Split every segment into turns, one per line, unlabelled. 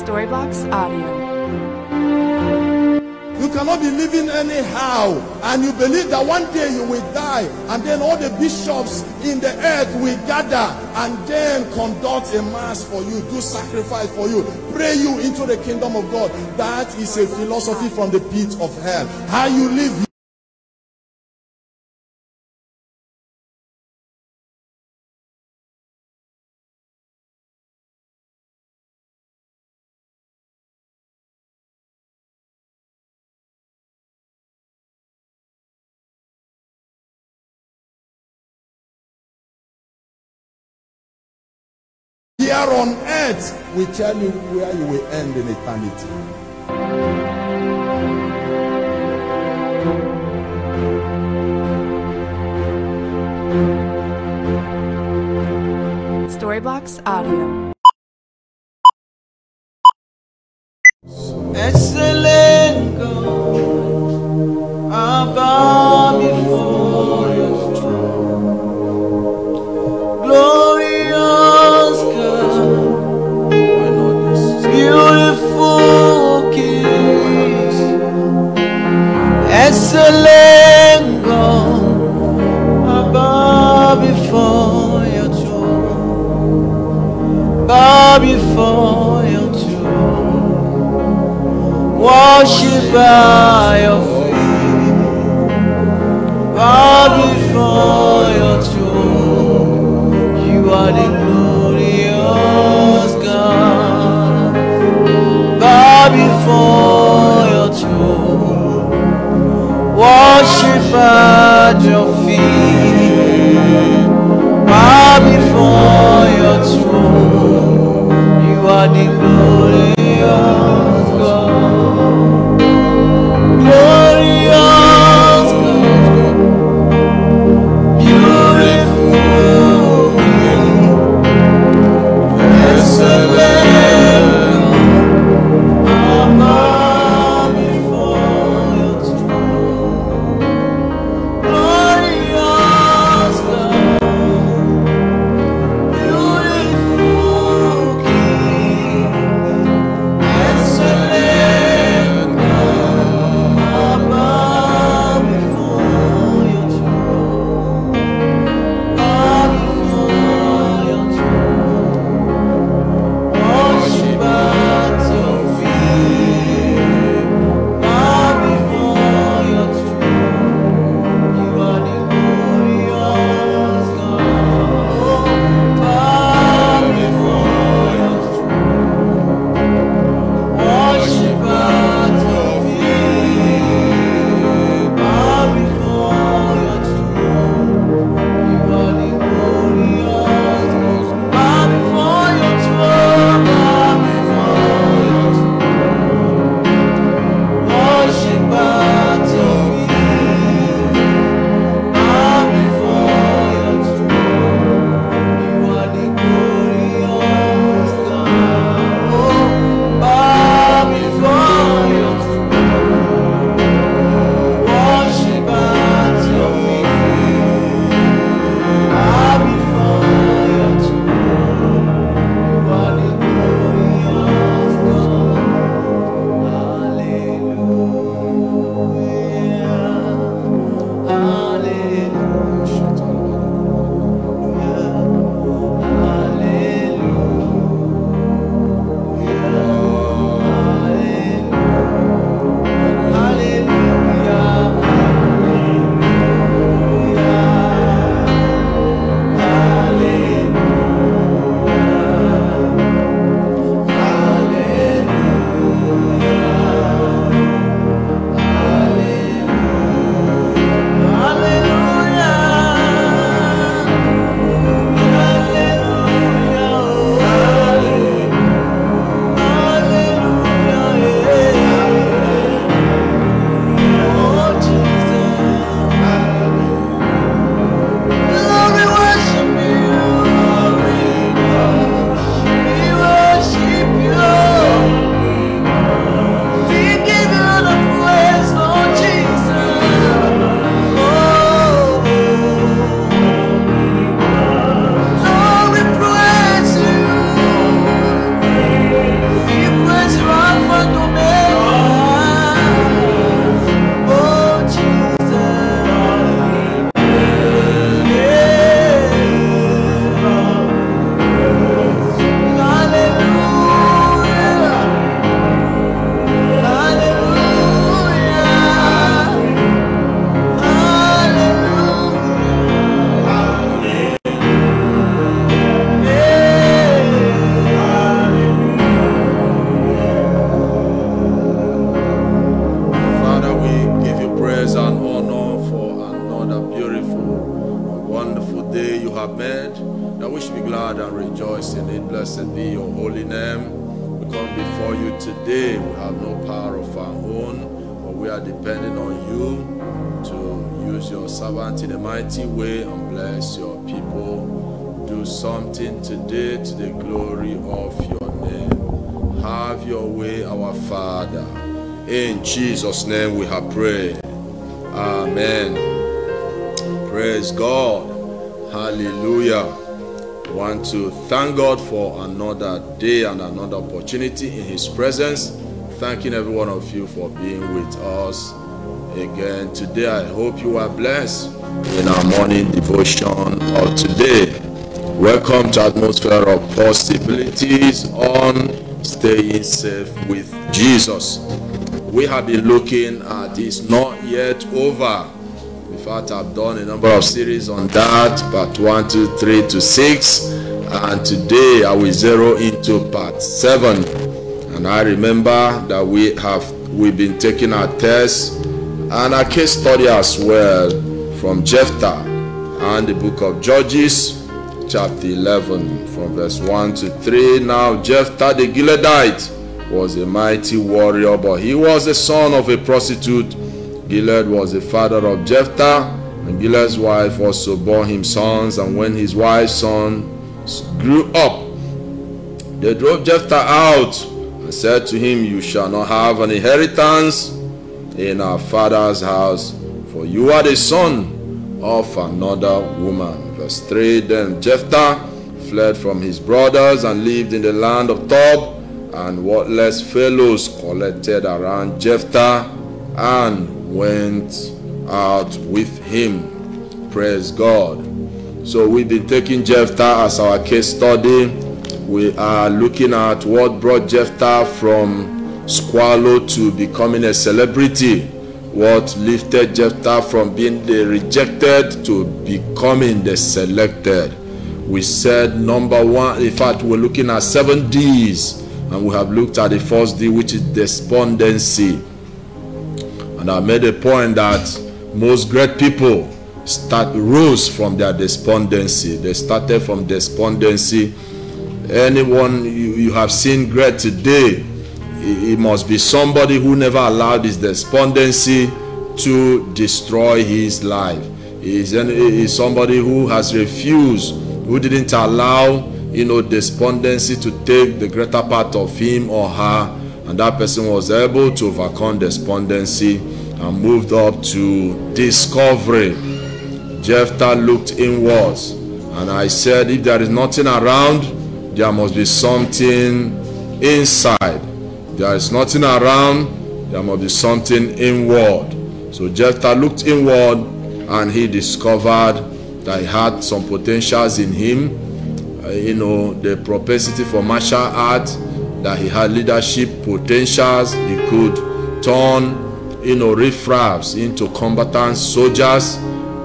Storybox Audio.
You cannot be living anyhow and you believe that one day you will die and then all the bishops in the earth will gather and then conduct a mass for you, do sacrifice for you, pray you into the kingdom of God. That is a philosophy from the pit of hell. How you live here on earth will tell you where you will end in eternity.
Storybox Audio.
Excellent God, I bow before your throne. Glorious God, beautiful King, excellent God, I bow before your throne. Bow before your throne. Worship by your feet, bow before your throne. You are the glorious God. Bow before your throne. Worship at your feet, bow before your throne. You are the glorious God. Glorious God, beautiful King, excellent God, I bow before your throne. Glorious
have made, that we should be glad and rejoice in it. Blessed be your holy name. We come before you today. We have no power of our own, but we are depending on you to use your servant in a mighty way and bless your people. Do something today to the glory of your name. Have your way, our Father. In Jesus' name we have prayed. Amen. Praise God. Hallelujah. I want to thank God for another day and another opportunity in His presence. Thanking every one of you for being with us again today. I hope you are blessed in our morning devotion of today. Welcome to Atmosphere of Possibilities on Staying Safe with Jesus. We have been looking at It's Not Yet Over. In fact, I've done a number of series on that, part 1, 2, 3 to 6, and today I will zero into part 7. And I remember that we've been taking our tests and our case study as well from Jephthah and the book of Judges, chapter 11, from verse 1 to 3. Now Jephthah the Gileadite was a mighty warrior, but he was the son of a prostitute. Gilead was the father of Jephthah, and Gilead's wife also bore him sons. And when his wife's sons grew up, they drove Jephthah out and said to him, "You shall not have an inheritance in our father's house, for you are the son of another woman." Verse 3, then Jephthah fled from his brothers and lived in the land of Tob, and worthless fellows collected around Jephthah and went out with him. Praise God. So we've been taking Jephthah as our case study. We are looking at what brought Jephthah from squalor to becoming a celebrity. What lifted Jephthah from being the rejected to becoming the selected. We said number 1, in fact we're looking at 7 D's, and we have looked at the first D, which is despondency. And I made a point that most great people rose from their despondency. They started from despondency. Anyone you have seen great today, it must be somebody who never allowed his despondency to destroy his life. Is somebody who has refused, who didn't allow despondency to take the greater part of him or her, and that person was able to overcome despondency and moved up to discovery. Jephthah looked inwards, and I said, if there is nothing around, there must be something inside. There is nothing around, there must be something inward. So Jephthah looked inward, and he discovered that he had some potentials in him. The propensity for martial art, that he had leadership potentials. He could turn riffraffs into combatant soldiers.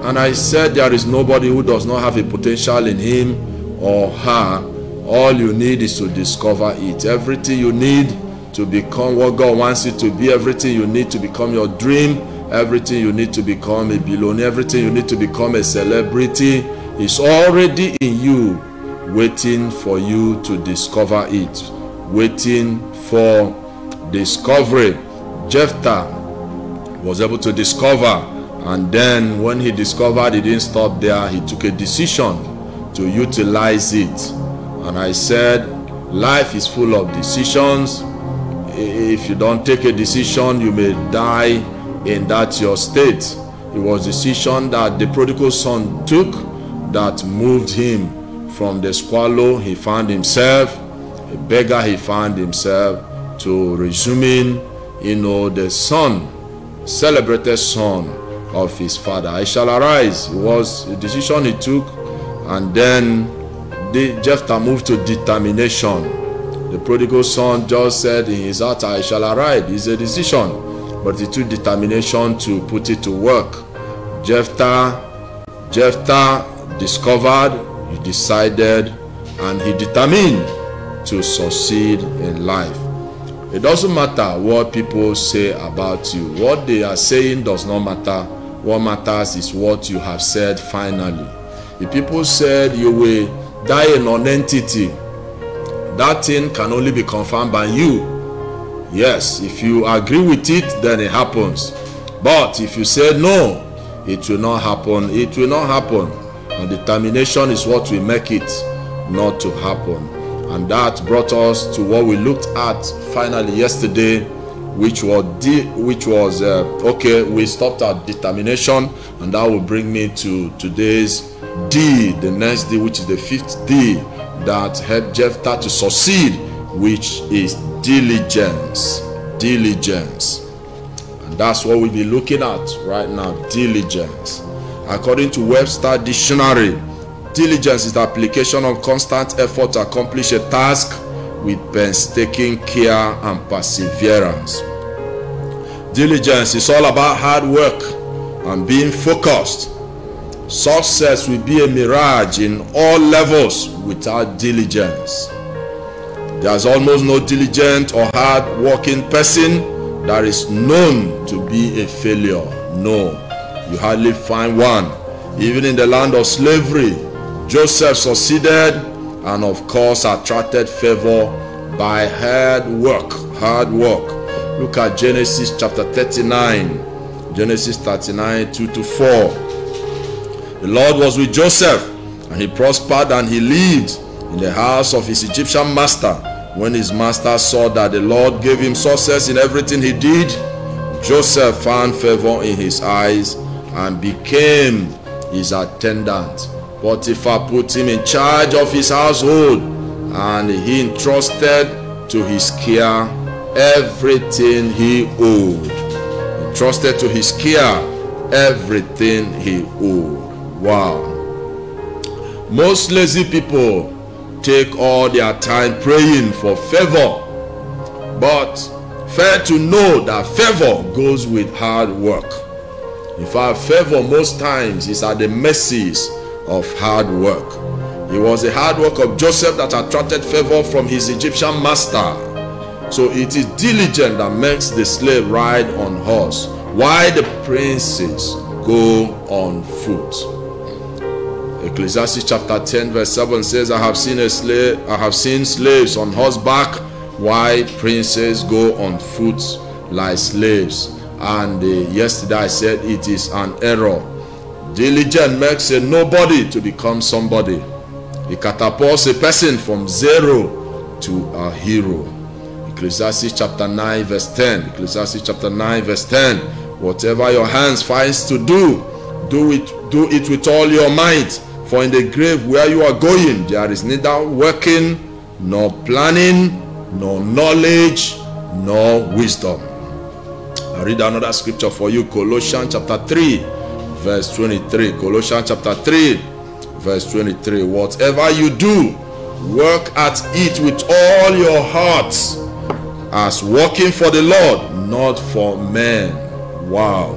And I said there is nobody who does not have a potential in him or her. All you need is to discover it. Everything you need to become what God wants you to be, everything you need to become your dream, everything you need to become a billionaire, everything you need to become a celebrity is already in you, waiting for you to discover it. Waiting for discovery. Jephthah was able to discover, and then when he discovered, he didn't stop there. He took a decision to utilize it. And I said, life is full of decisions. If you don't take a decision, you may die in that your state. It was a decision that the prodigal son took that moved him from the squalor he found himself, a beggar he found himself, to resuming, the son, celebrated son of his father. I shall arise. It was a decision he took, and then Jephthah moved to determination. The prodigal son just said in his heart, I shall arise. It's a decision, but he took determination to put it to work. Jephthah discovered, he decided, and he determined to succeed in life. It doesn't matter what people say about you. What they are saying does not matter. What matters is what you have said finally. The people said you will die a non-entity. That thing can only be confirmed by you. Yes, if you agree with it, then it happens. But if you say no, it will not happen. It will not happen. And determination is what will make it not to happen. And that brought us to what we looked at finally yesterday, which was okay, we stopped at determination, and that will bring me to today's D, the next D, which is the fifth D that helped Jephthah to succeed, which is diligence. Diligence. And that's what we'll be looking at right now, diligence. According to Webster Dictionary, diligence is the application of constant effort to accomplish a task with painstaking care and perseverance. Diligence is all about hard work and being focused. Success will be a mirage in all levels without diligence. There's almost no diligent or hard-working person that is known to be a failure. No, you hardly find one. Even in the land of slavery, Joseph succeeded and of course attracted favor by hard work. Look at Genesis chapter 39. Genesis 39, 2-4. The Lord was with Joseph, and he prospered, and he lived in the house of his Egyptian master. When his master saw that the Lord gave him success in everything he did, Joseph found favor in his eyes and became his attendant. Potiphar put him in charge of his household, and he entrusted to his care everything he owed. Entrusted to his care everything he owed. Wow. Most lazy people take all their time praying for favor, but fair to know that favor goes with hard work. In fact, favor most times is at the mercies of hard work. It was the hard work of Joseph that attracted favor from his Egyptian master. So it is diligence that makes the slave ride on horse, while the princes go on foot. Ecclesiastes chapter 10 verse 7 says, I have seen slaves on horseback, while princes go on foot like slaves. And yesterday I said it is an error. Diligence makes a nobody to become somebody. It catapults a person from zero to a hero. Ecclesiastes chapter 9 verse 10. Ecclesiastes chapter 9 verse 10. Whatever your hands finds to do it with all your might. For in the grave where you are going, there is neither working, nor planning, nor knowledge, nor wisdom. I read another scripture for you. Colossians chapter 3 verse 23. Colossians chapter 3 verse 23. Whatever you do, work at it with all your hearts, as working for the Lord, not for men. Wow.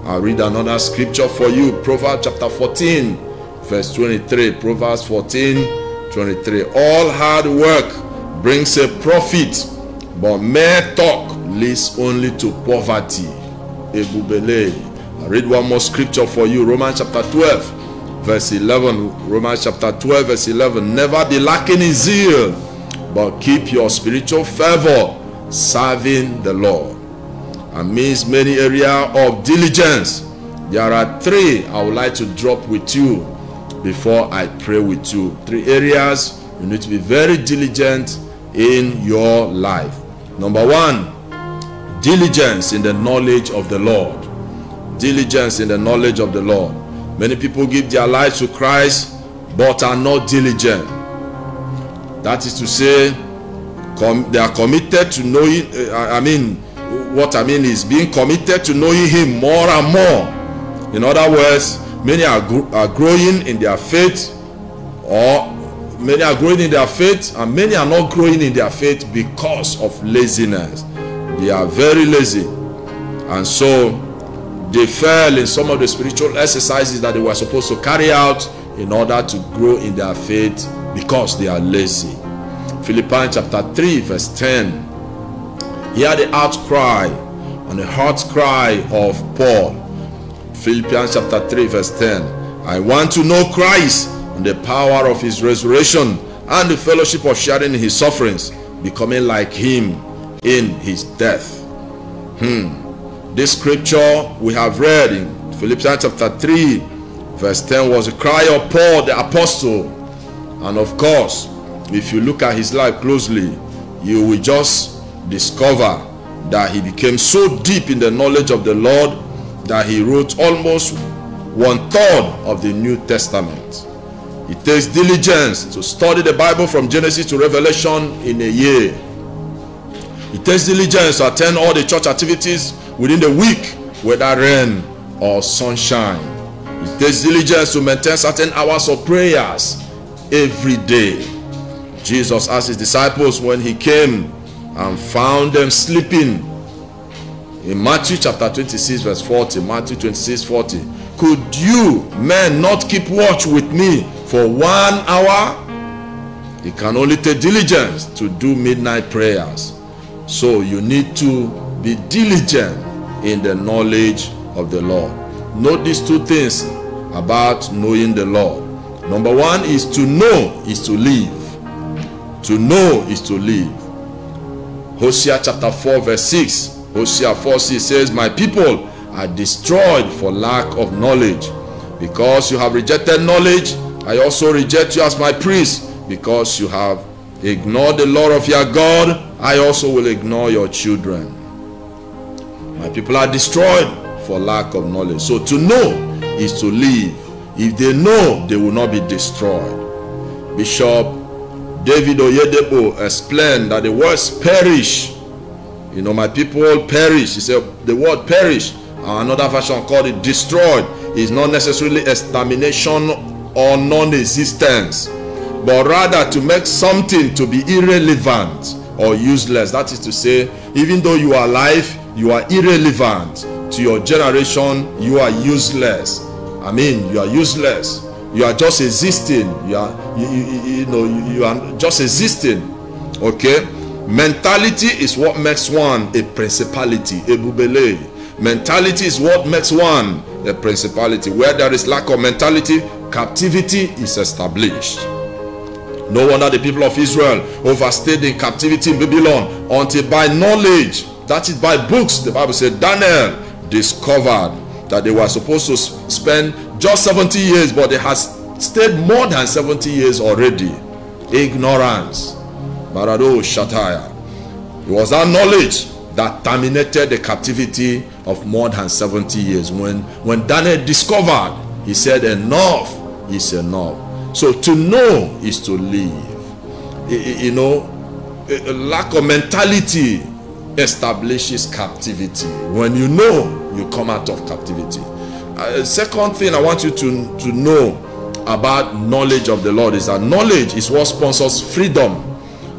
I'll read another scripture for you. Proverbs chapter 14 verse 23. Proverbs 14 23. All hard work brings a profit, but mere talk leads only to poverty. Ebubele. I'll read one more scripture for you. Romans chapter 12 verse 11. Romans chapter 12 verse 11. Never be lacking in zeal, but keep your spiritual fervor serving the Lord. Amidst many areas of diligence, there are three I would like to drop with you before I pray with you. Three areas you need to be very diligent in your life. Number one, diligence in the knowledge of the Lord. Diligence in the knowledge of the Lord. Many people give their lives to Christ but are not diligent. That is to say, they are committed to knowing, what I mean is being committed to knowing Him more and more. In other words, many are growing in their faith, or many are growing in their faith, and many are not growing in their faith because of laziness. They are very lazy, and so they fail in some of the spiritual exercises that they were supposed to carry out in order to grow in their faith because they are lazy. Philippians chapter 3 verse 10. Hear the outcry and the heart cry of Paul. Philippians chapter 3 verse 10. I want to know Christ and the power of his resurrection and the fellowship of sharing his sufferings, becoming like him in his death. This scripture we have read in Philippians chapter 3 verse 10 was a cry of Paul the apostle. And of course, if you look at his life closely, you will just discover that he became so deep in the knowledge of the Lord that he wrote almost 1/3 of the New Testament. It takes diligence to study the Bible from Genesis to Revelation in a year. It takes diligence to attend all the church activities within the week, whether rain or sunshine. It takes diligence to maintain certain hours of prayers every day. Jesus asked his disciples when he came and found them sleeping in Matthew chapter 26 verse 40, Matthew 26:40, could you men not keep watch with me for 1 hour? It can only take diligence to do midnight prayers. So you need to be diligent in the knowledge of the Lord. Note these two things about knowing the Lord. Number one is to know is to live. To know is to live. Hosea chapter 4 verse 6. Hosea 4:6 says, my people are destroyed for lack of knowledge. Because you have rejected knowledge, I also reject you as my priest. Because you have ignored the Lord of your God, I also will ignore your children. My people are destroyed for lack of knowledge. So to know is to live. If they know, they will not be destroyed. Bishop David Oyedepo explained that the words perish. You know, my people perish. He said the word perish, another version called it destroyed, is not necessarily extermination or non-existence, but rather to make something to be irrelevant or useless. That is to say, even though you are alive, you are irrelevant to your generation. You are useless. I mean, you are useless. You are just existing. You are just existing. Okay. Mentality is what makes one a principality, a bubele. Mentality is what makes one a principality. Where there is lack of mentality, captivity is established. No wonder the people of Israel overstayed in captivity in Babylon until by knowledge, that is by books, the Bible said, Daniel discovered that they were supposed to spend just 70 years, but they had stayed more than 70 years already. Ignorance. Barado Shataya. It was that knowledge that terminated the captivity of more than 70 years. When Daniel discovered, he said enough is enough. So to know is to live. You know, a lack of mentality establishes captivity. When you know, you come out of captivity. Second thing I want you to know about knowledge of the Lord is that knowledge is what sponsors freedom.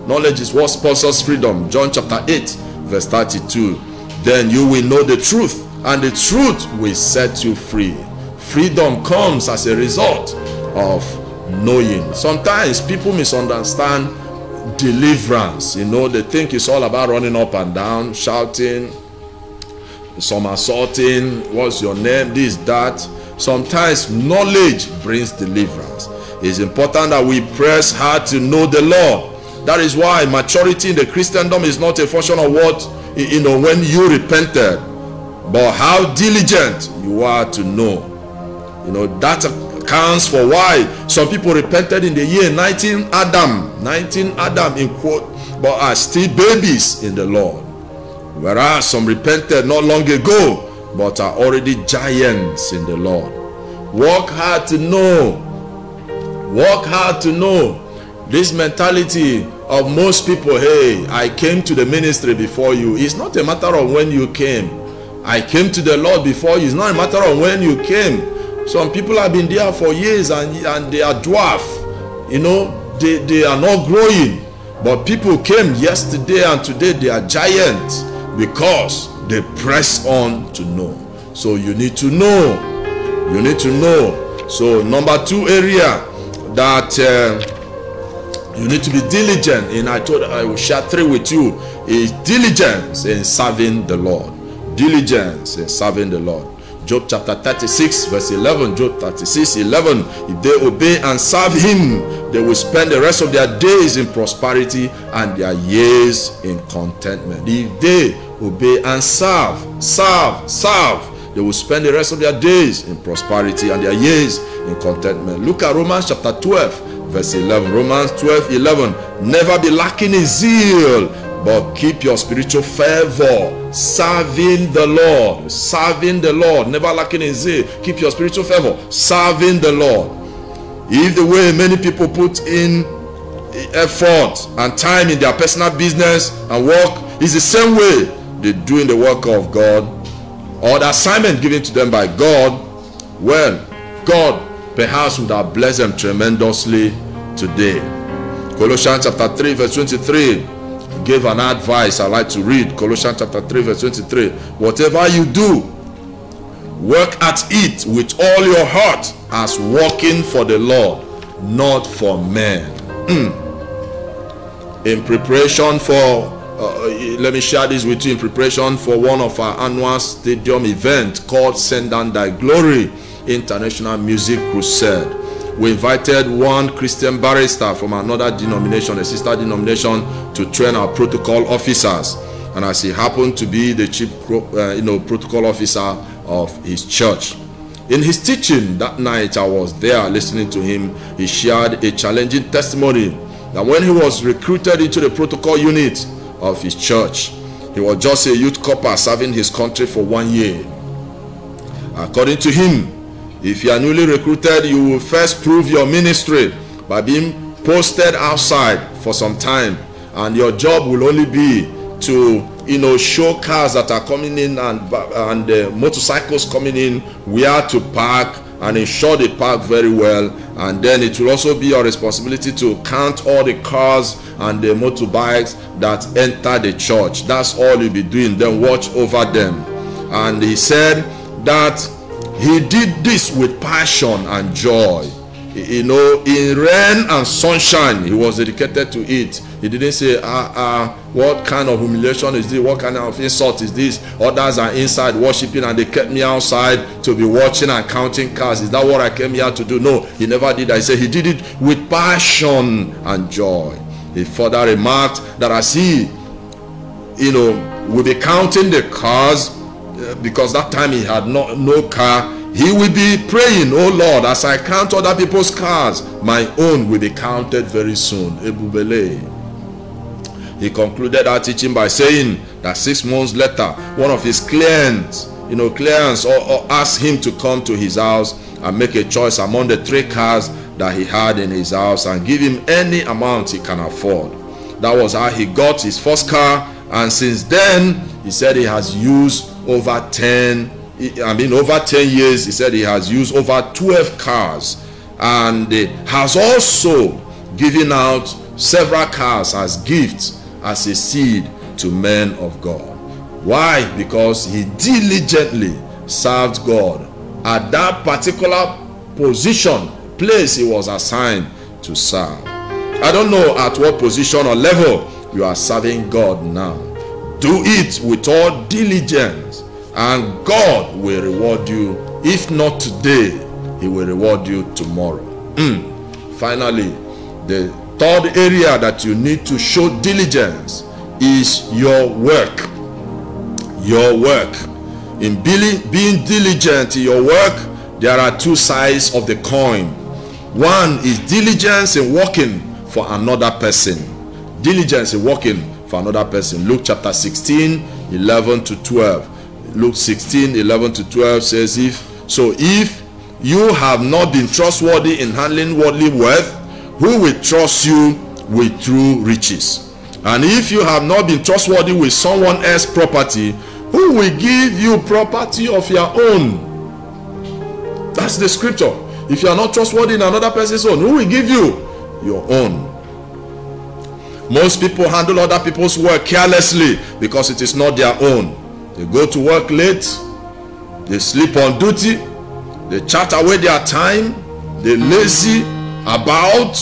Knowledge is what sponsors freedom. John chapter 8 verse 32. Then you will know the truth, and the truth will set you free. Freedom comes as a result of knowing. Sometimes people misunderstand deliverance. You know, they think it's all about running up and down, shouting, somersaulting, what's your name, this, that. Sometimes knowledge brings deliverance. It's important that we press hard to know the Lord. That is why maturity in the Christendom is not a function of what, you know, when you repented, but how diligent you are to know. You know, that accounts for why some people repented in the year 19 Adam in quote, but are still babies in the Lord. Whereas some repented not long ago, but are already giants in the Lord. Work hard to know. Work hard to know. This mentality of most people, hey, I came to the ministry before you. It's not a matter of when you came. I came to the Lord before you. It's not a matter of when you came. Some people have been there for years and they are dwarf. You know, they are not growing. But people came yesterday and today they are giants because they press on to know. So you need to know. You need to know. So number 2 area that you need to be diligent in, I will share 3 with you, is diligence in serving the Lord. Diligence in serving the Lord.
Job chapter 36 verse 11. Job 36:11. If they obey and serve him, they will spend the rest of their days in prosperity and their years in contentment. If they obey and serve, they will spend the rest of their days in prosperity and their years in contentment. Look at Romans chapter 12 verse 11. Romans 12:11. Never be lacking in zeal, but keep your spiritual fervor, serving the Lord. Serving the Lord. Never lacking in zeal. Keep your spiritual fervor, serving the Lord. If the way many people put in effort and time in their personal business and work is the same way they do in the work of God, or the assignment given to them by God, well, God perhaps would have blessed them tremendously today. Colossians chapter 3 verse 23 gave an advice I like to read. Colossians chapter 3 verse 23. Whatever you do, work at it with all your heart as working for the Lord, not for men. In preparation for let me share this with you. In preparation for one of our annual stadium event called Send Down Thy Glory International Music Crusade, we invited one Christian barrister from another denomination, a sister denomination, to train our protocol officers. And as he happened to be the chief protocol officer of his church, in his teaching that night, I was there listening to him. He shared a challenging testimony that when he was recruited into the protocol unit of his church, he was just a youth corper serving his country for 1 year. According to him, if you are newly recruited, you will first prove your ministry by being posted outside for some time, and your job will only be to show cars that are coming in and motorcycles coming in where to park and ensure they park very well. And then it will also be your responsibility to count all the cars and the motorbikes that enter the church. That's all you'll be doing. Then watch over them. And he said that he did this with passion and joy. In rain and sunshine, he was dedicated to it. He didn't say, what kind of humiliation is this? What kind of insult is this? Others are inside worshiping and they kept me outside to be watching and counting cars. Is that what I came here to do? No, he never did that. He said he did it with passion and joy. He further remarked that as he, will be counting the cars, because that time he had no car, he will be praying, oh Lord, as I count other people's cars, my own will be counted very soon. Ebubele. He concluded our teaching by saying that 6 months later, one of his clients asked him to come to his house and make a choice among the 3 cars that he had in his house and give him any amount he can afford. That was how he got his first car, and since then, he said he has used over 10 years, he said he has used over 12 cars, and has also given out several cars as gifts, as a seed to men of God. Why? Because he diligently served God at that particular place he was assigned to serve. I don't know at what position or level you are serving God now. Do it with all diligence, and God will reward you. If not today, he will reward you tomorrow. Finally, the third area that you need to show diligence is your work. Your work. In being diligent in your work, there are 2 sides of the coin. One is diligence in working for another person. Diligence in working for another person. Luke chapter 16, 11 to 12. Luke 16, 11 to 12 says, if you have not been trustworthy in handling worldly wealth, who will trust you with true riches? And if you have not been trustworthy with someone else's property, who will give you property of your own? That's the scripture. If you are not trustworthy in another person's own, who will give you your own? Most people handle other people's work carelessly because it is not their own. They go to work late, they sleep on duty, they chat away their time, they lazy about,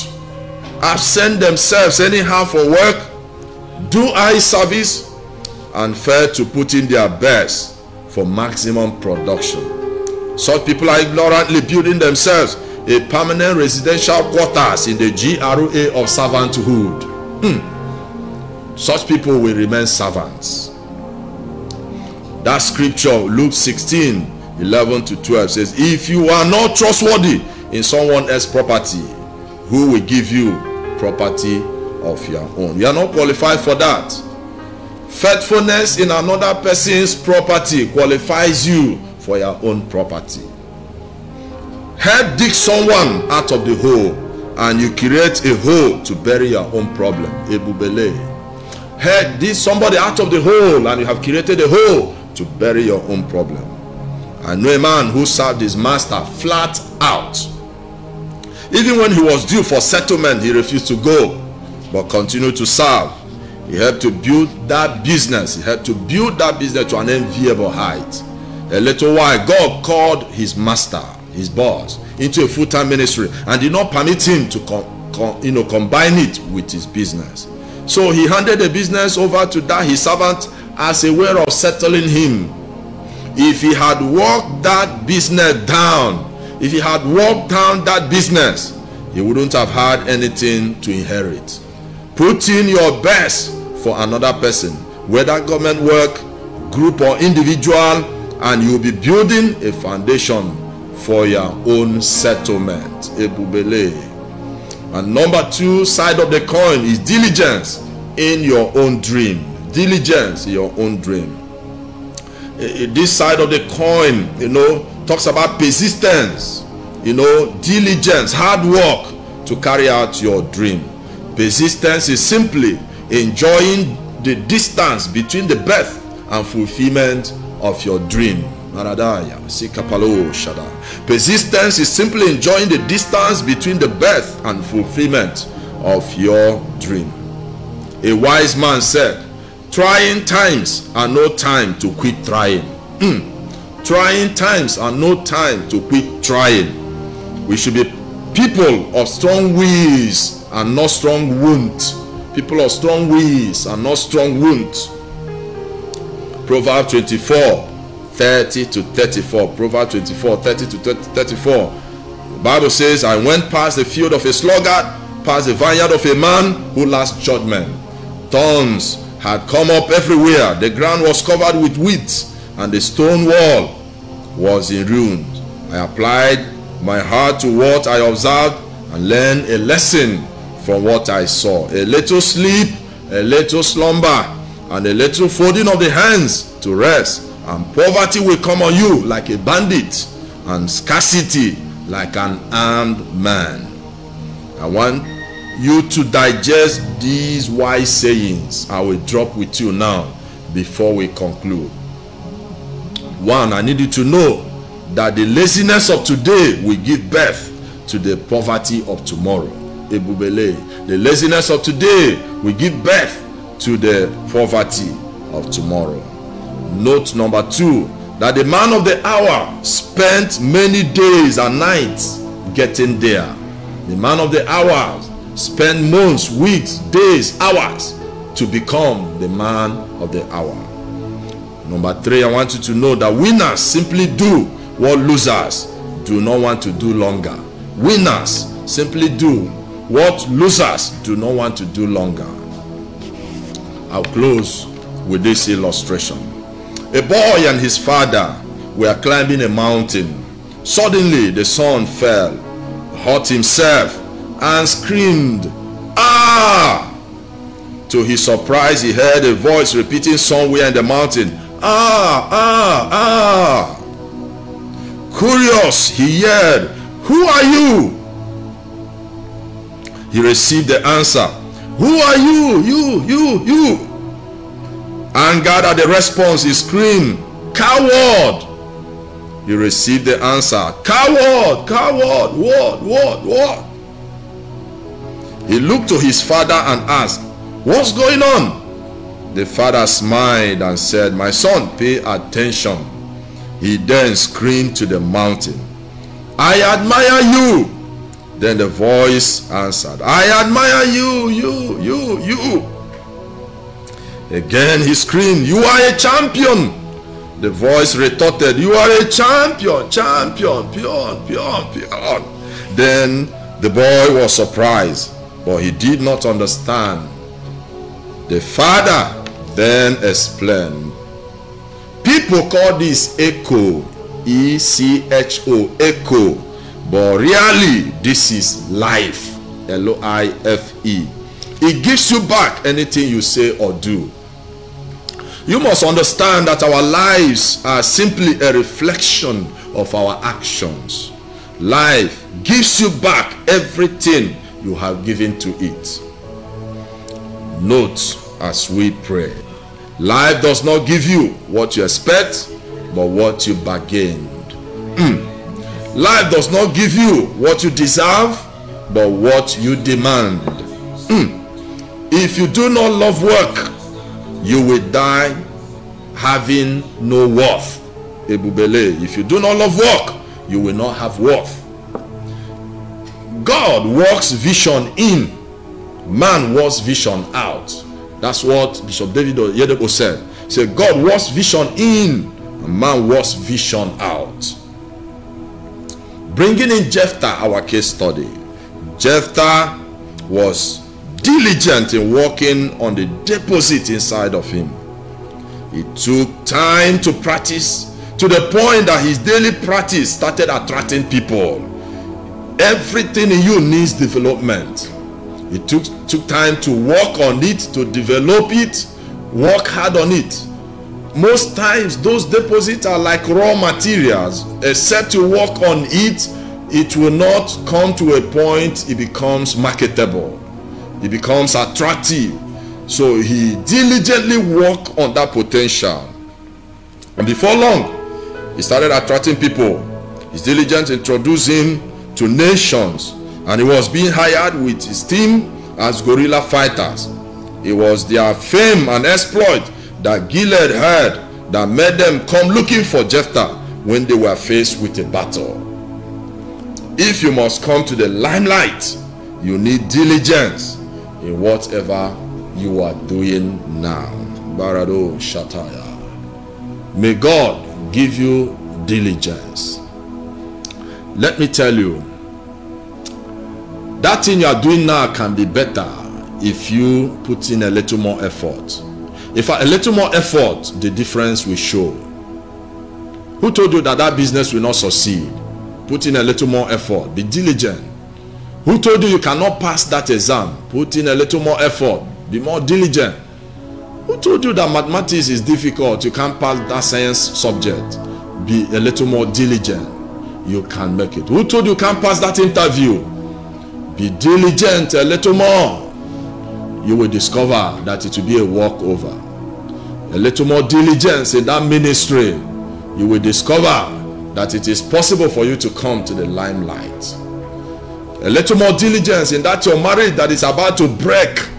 absent themselves anyhow for work, do eye service, and fail to put in their best for maximum production. Such people are ignorantly building themselves a permanent residential quarters in the GRA of servanthood. Such people will remain servants. That scripture, Luke 16:11-12 says, if you are not trustworthy in someone else's property, who will give you property of your own? You are not qualified for that. Faithfulness in another person's property qualifies you for your own property. Help dig someone out of the hole, and you create a hole to bury your own problem. Ebubele. Help dig somebody out of the hole, and you have created a hole to bury your own problem. I know a man who served his master flat out. Even when he was due for settlement, he refused to go, but continued to serve. He helped to build that business. He helped to build that business to an enviable height. A little while, God called his master, his boss, into a full-time ministry and did not permit him to combine it with his business. So he handed the business over to that his servant as a way of settling him. If he had worked that business down, if he had worked down that business, he wouldn't have had anything to inherit. Put in your best for another person, whether government work, group or individual, and you'll be building a foundation for your own settlement. Ebubele. And number 2 side of the coin is diligence in your own dream. Diligence in your own dream. This side of the coin, talks about persistence, diligence, hard work to carry out your dream. Persistence is simply enjoying the distance between the birth and fulfillment of your dream. Persistence is simply enjoying the distance between the birth and fulfillment of your dream. A wise man said, trying times are no time to quit trying. Trying times are no time to quit trying. We should be people of strong wills and not strong wounds. People of strong wills and not strong wounds. Proverbs 24:30-34. Proverbs 24:30-34. The Bible says, I went past the field of a sluggard, past the vineyard of a man who lacks judgment. Thorns had come up everywhere. The ground was covered with weeds, and the stone wall was in ruins. I applied my heart to what I observed and learned a lesson from what I saw. A little sleep, a little slumber, and a little folding of the hands to rest, and poverty will come on you like a bandit, and scarcity like an armed man. I want you to digest these wise sayings. I will drop with you now before we conclude. 1, I need you to know that the laziness of today will give birth to the poverty of tomorrow. Ebubele. The laziness of today will give birth to the poverty of tomorrow. Note number 2, that the man of the hour spent many days and nights getting there. The man of the hour spent months, weeks, days, hours to become the man of the hour. Number 3, I want you to know that winners simply do what losers do not want to do longer. Winners simply do what losers do not want to do longer. I'll close with this illustration. A boy and his father were climbing a mountain. Suddenly the son fell, hurt himself, and screamed, "Ah!" To his surprise, he heard a voice repeating somewhere in the mountain, "Ah, ah, ah." Curious, he yelled, "Who are you?" He received the answer, "Who are you? You. Angered at the response, he screamed, "Coward!" He received the answer, "Coward, what? He looked to his father and asked, "What's going on?" The father smiled and said, "My son, pay attention." He then screamed to the mountain, "I admire you." Then the voice answered, "I admire you. Again he screamed, "You are a champion." The voice retorted, "You are a champion, champion, peon, peon, peon." Then the boy was surprised, but he did not understand. The father then explained. People call this echo, E-C-H-O, echo, but really this is life, L-O-I-F-E. It gives you back anything you say or do. You must understand that our lives are simply a reflection of our actions. Life gives you back everything you have given to it. Note as we pray, life does not give you what you expect, but what you bargained. Life does not give you what you deserve, but what you demand. If you do not love work, you will die having no worth. Ebubele, if you do not love work, you will not have worth. God works vision in, man works vision out. That's what Bishop David Oyedepo said. He said, God works vision in, and man works vision out. Bringing in Jephthah, our case study. Jephthah was diligent in working on the deposit inside of him. He took time to practice to the point that his daily practice started attracting people. Everything in you needs development. He took time to work on it, to develop it, work hard on it. Most times those deposits are like raw materials. Except you work on it, it will not come to a point it becomes marketable. It becomes attractive. So he diligently worked on that potential. And before long, he started attracting people. His diligence introduced him to nations, and he was being hired with his team as guerrilla fighters. It was their fame and exploit that Gilead heard that made them come looking for Jephthah when they were faced with a battle. If you must come to the limelight, you need diligence in whatever you are doing now. Barado Shataya. May God give you diligence. Let me tell you, that thing you are doing now can be better if you put in a little more effort. If a little more effort, the difference will show. Who told you that that business will not succeed? Put in a little more effort. Be diligent. Who told you you cannot pass that exam? Put in a little more effort. Be more diligent. Who told you that mathematics is difficult? You can't pass that science subject. Be a little more diligent. You can make it. Who told you can't pass that interview? Be diligent a little more. You will discover that it will be a walkover. A little more diligence in that ministry. You will discover that it is possible for you to come to the limelight. A little more diligence in that your marriage that is about to break.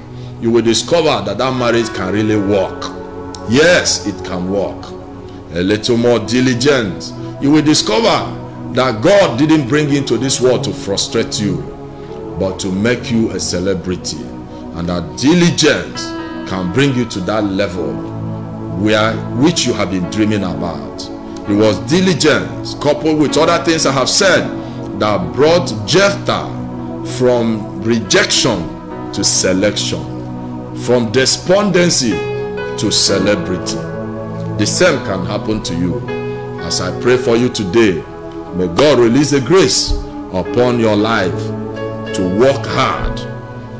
You will discover that that marriage can really work. Yes, it can work. A little more diligence. You will discover that God didn't bring you into this world to frustrate you, but to make you a celebrity. And that diligence can bring you to that level which you have been dreaming about. It was diligence coupled with other things I have said that brought Jephthah from rejection to selection, from despondency to celebrity. The same can happen to you. As I pray for you today, may God release the grace upon your life to work hard,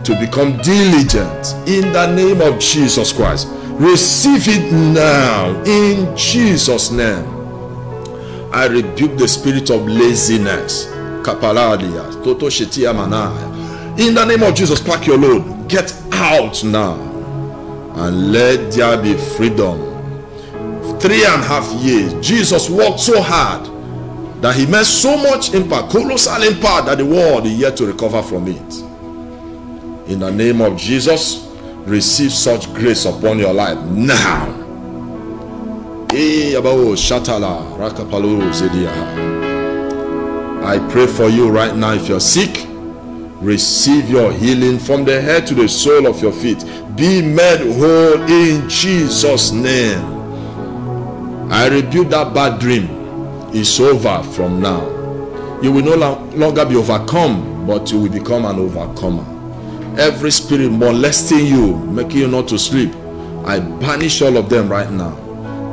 to become diligent in the name of Jesus Christ. Receive it now in Jesus' name. I rebuke the spirit of laziness. In the name of Jesus, pack your load. Get out now and let there be freedom. 3.5 years, Jesus worked so hard that he made so much impact, colossal impact, that the world is yet to recover from it. In the name of Jesus, receive such grace upon your life now. I pray for you right now. If you're sick, receive your healing from the head to the sole of your feet. Be made whole in Jesus' name. I rebuke that bad dream. It's over from now. You will no longer be overcome, but you will become an overcomer. Every spirit molesting you, making you not to sleep, I banish all of them right now.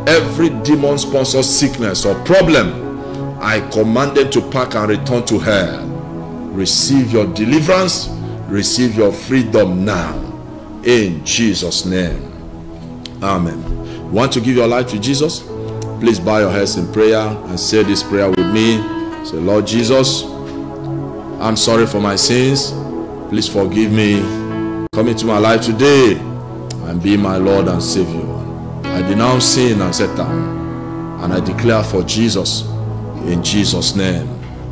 Every demon-sponsored sickness or problem, I command them to pack and return to hell. Receive your deliverance, receive your freedom now. In Jesus' name. Amen. Want to give your life to Jesus? Please bow your heads in prayer and say this prayer with me. Say, Lord Jesus, I'm sorry for my sins. Please forgive me. Come into my life today and be my Lord and Savior. I denounce sin and Satan, and I declare for Jesus in Jesus' name.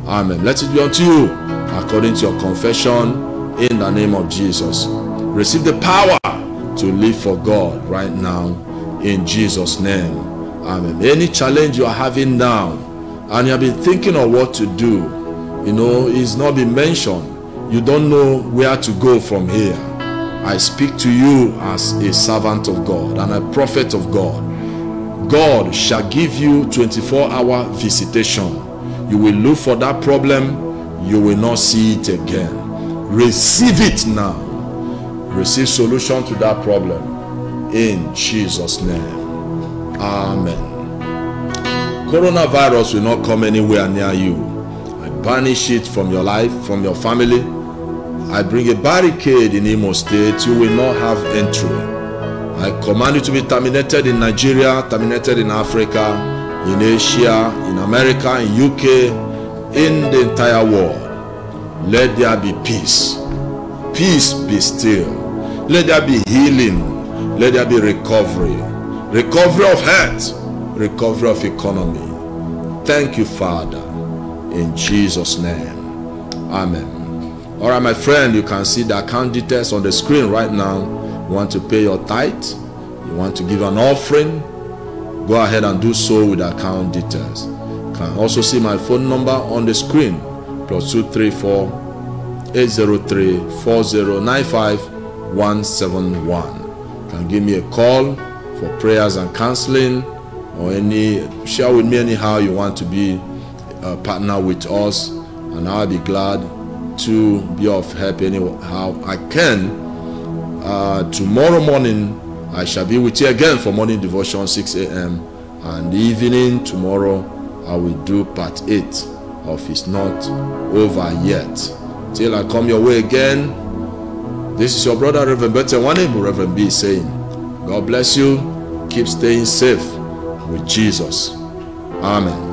Amen. Let it be unto you according to your confession in the name of Jesus. Receive the power to live for God right now in Jesus' name. Amen. Any challenge you are having now and you have been thinking of what to do, it's not been mentioned. You don't know where to go from here. I speak to you as a servant of God and a prophet of God. God shall give you 24-hour visitation. You will look for that problem, you will not see it again. Receive it now. Receive solution to that problem in Jesus' name. Amen. Coronavirus will not come anywhere near you. I banish it from your life, from your family. I bring a barricade in Imo State. You will not have entry. I command you to be terminated in Nigeria, terminated in Africa, in Asia, in America, in UK, in the entire world. Let there be peace. Peace be still. Let there be healing. Let there be recovery. Recovery of health. Recovery of economy. Thank you, Father. In Jesus' name. Amen. All right, my friend, you can see the account details on the screen right now. You want to pay your tithe, you want to give an offering, go ahead and do so with the account details. You can also see my phone number on the screen, +234 803 4095 171. You can give me a call for prayers and counseling, or share with me anyhow you want to be a partner with us, and I'll be glad to be of help anyhow I can. Tomorrow morning I shall be with you again for morning devotion 6 a.m. and evening tomorrow I will do part 8 of It's Not Over Yet. Till I come your way again, this is your brother Reverend Bete Wanemu, Reverend B, saying, God bless you. Keep staying safe with Jesus. Amen.